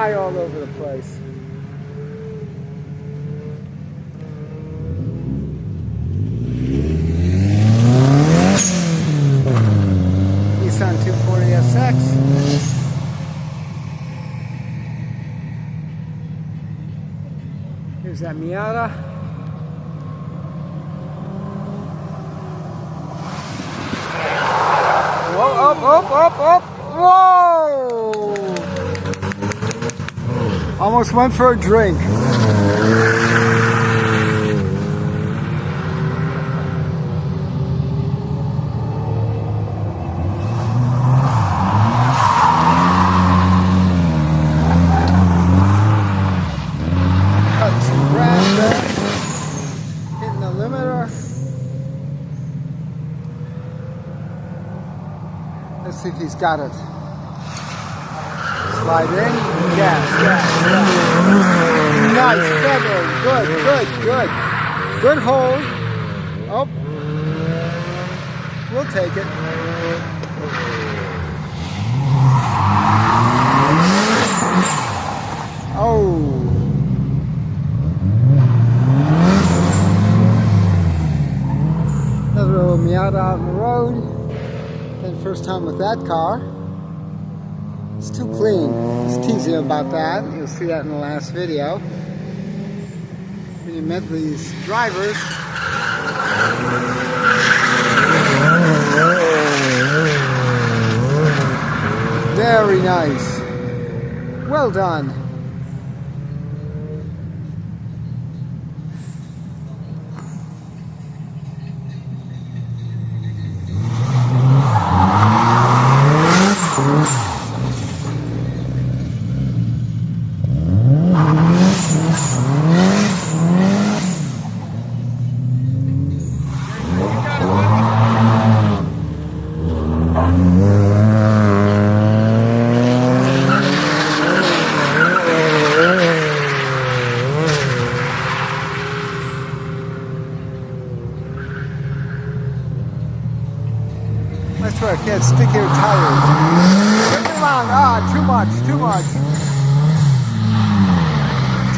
sky all over the place. Nissan 240SX. Here's that Miata. Whoa, up. Whoa! Almost went for a drink. Cutting some grass there. Hitting the limiter. Let's see if he's got it. Slide in, gas. Nice, feather, good. Good hold. Oh, we'll take it. Oh. Another little Miata out on the road. First time with that car. It's too clean. I was teasing about that. You'll see that in the last video. When you met these drivers. Very nice. Well done. That's right, can't stick your tires. Bring it along. Ah, too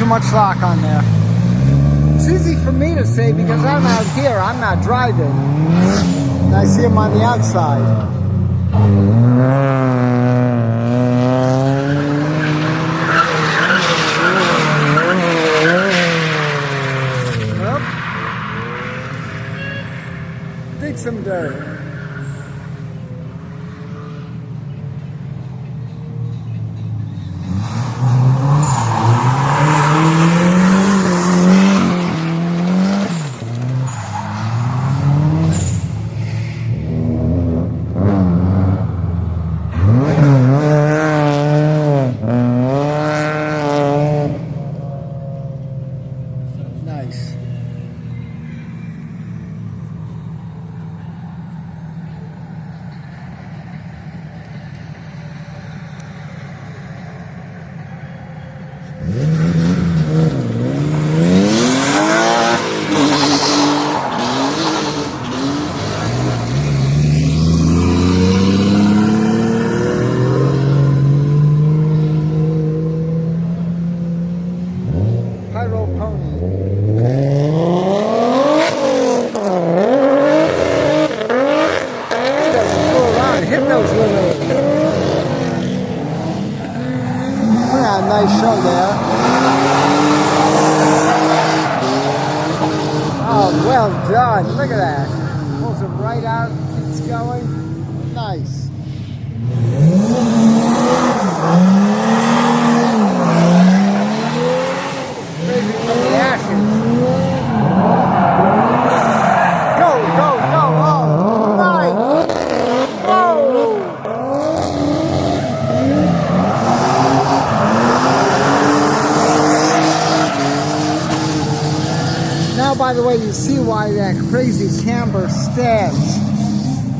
much lock on there. It's easy for me to say because I'm out here, I'm not driving. And I see them on the outside. Yep. Dig some dirt. Nice. Pyro pony. Hit those little. Put on a nice show there. Oh, well done. Look at that. Pulls it right out. It's going. Nice. Crazy from the ashes. Go. Oh, nice. Now, by the way, you see why that crazy camber stands.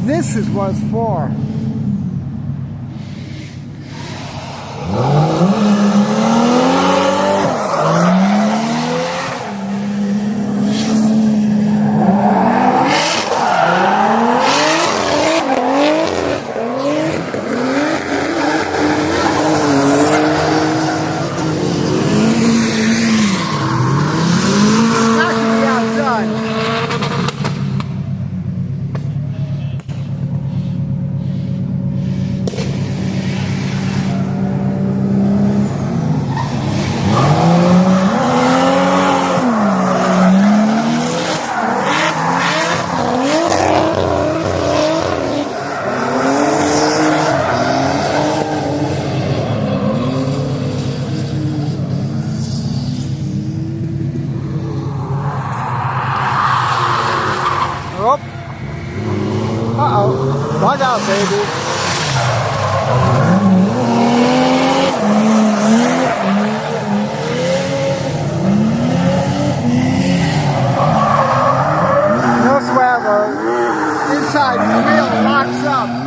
This is what it's for. Bug out, baby. Notice where the inside wheel locks up.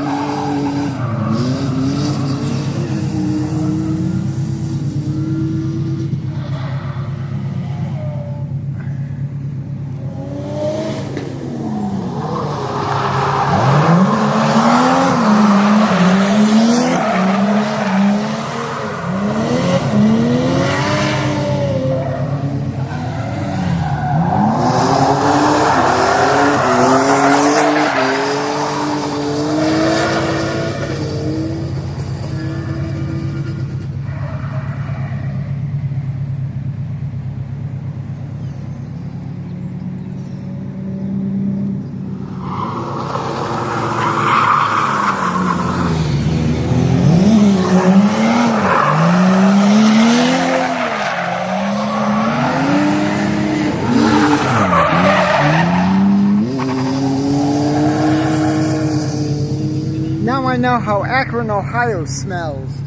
Now I know how Akron, Ohio smells.